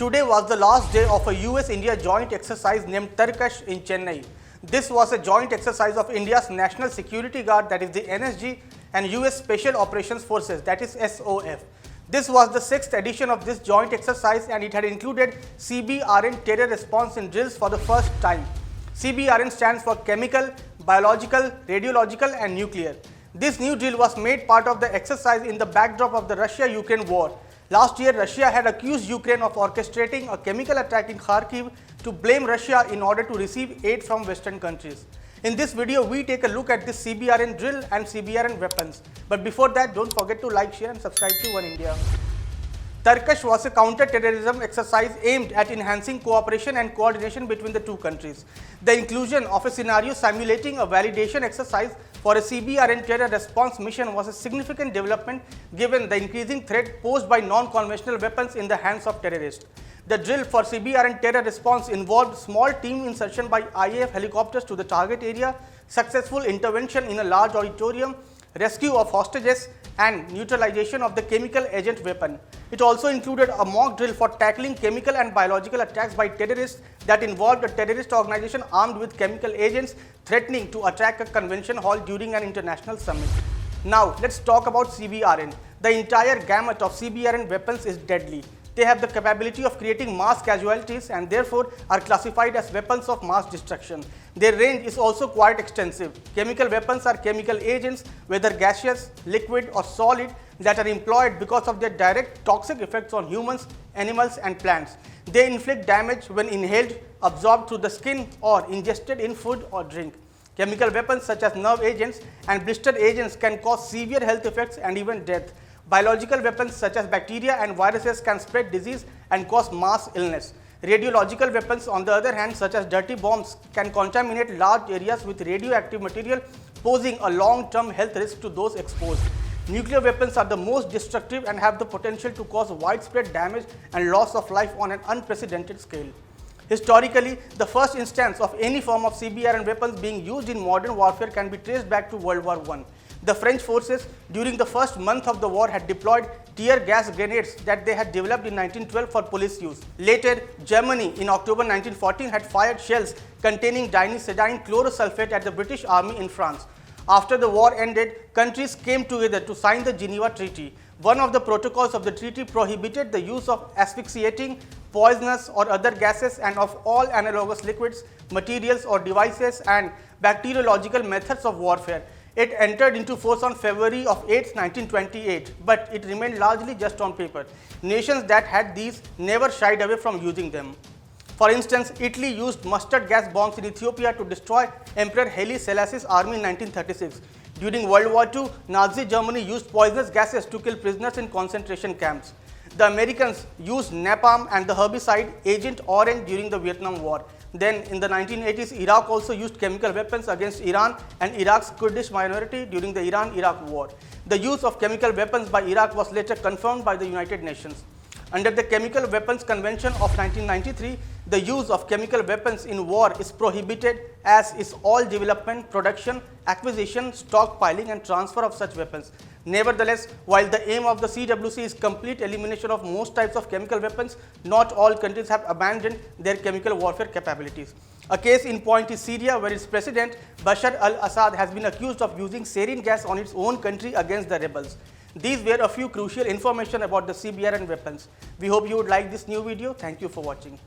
Today was the last day of a US-India joint exercise named Tarkash in Chennai. This was a joint exercise of India's National Security Guard, that is the NSG, and US Special Operations Forces, that is SOF. This was the 6th edition of this joint exercise and it had included CBRN terror response in drills for the first time. CBRN stands for Chemical, Biological, Radiological and Nuclear. This new drill was made part of the exercise in the backdrop of the Russia-Ukraine war. Last year, Russia had accused Ukraine of orchestrating a chemical attack in Kharkiv to blame Russia in order to receive aid from Western countries. In this video, we take a look at this CBRN drill and CBRN weapons. But before that, don't forget to like, share and subscribe to Oneindia. Tarkash was a counter-terrorism exercise aimed at enhancing cooperation and coordination between the two countries. The inclusion of a scenario simulating a validation exercise for a CBRN terror response mission was a significant development given the increasing threat posed by non-conventional weapons in the hands of terrorists. The drill for CBRN terror response involved small team insertion by IAF helicopters to the target area, successful intervention in a large auditorium, rescue of hostages and neutralization of the chemical agent weapon. It also included a mock drill for tackling chemical and biological attacks by terrorists that involved a terrorist organization armed with chemical agents threatening to attack a convention hall during an international summit. Now, let's talk about CBRN. The entire gamut of CBRN weapons is deadly. They have the capability of creating mass casualties and therefore are classified as weapons of mass destruction. Their range is also quite extensive. Chemical weapons are chemical agents, whether gaseous, liquid or solid, that are employed because of their direct toxic effects on humans, animals and plants. They inflict damage when inhaled, absorbed through the skin or ingested in food or drink. Chemical weapons such as nerve agents and blister agents can cause severe health effects and even death. Biological weapons such as bacteria and viruses can spread disease and cause mass illness. Radiological weapons, on the other hand, such as dirty bombs, can contaminate large areas with radioactive material, posing a long-term health risk to those exposed. Nuclear weapons are the most destructive and have the potential to cause widespread damage and loss of life on an unprecedented scale. Historically, the first instance of any form of CBRN weapons being used in modern warfare can be traced back to World War I. The French forces during the first month of the war had deployed tear gas grenades that they had developed in 1912 for police use. Later, Germany in October 1914 had fired shells containing dinosidine chlorosulfate at the British Army in France. After the war ended, countries came together to sign the Geneva Treaty. One of the protocols of the treaty prohibited the use of asphyxiating, poisonous or other gases and of all analogous liquids, materials or devices and bacteriological methods of warfare. It entered into force on February of 8, 1928, but it remained largely just on paper. Nations that had these never shied away from using them. For instance, Italy used mustard gas bombs in Ethiopia to destroy Emperor Haile Selassie's army in 1936. During World War II, Nazi Germany used poisonous gases to kill prisoners in concentration camps. The Americans used napalm and the herbicide Agent Orange during the Vietnam War. Then in the 1980s, Iraq also used chemical weapons against Iran and Iraq's Kurdish minority during the Iran-Iraq war. The use of chemical weapons by Iraq was later confirmed by the United Nations. Under the Chemical Weapons Convention of 1993, the use of chemical weapons in war is prohibited, as is all development, production, acquisition, stockpiling and transfer of such weapons. Nevertheless, while the aim of the CWC is complete elimination of most types of chemical weapons, not all countries have abandoned their chemical warfare capabilities. A case in point is Syria, where its president Bashar al-Assad has been accused of using sarin gas on its own country against the rebels. These were a few crucial information about the CBRN weapons. We hope you would like this new video. Thank you for watching.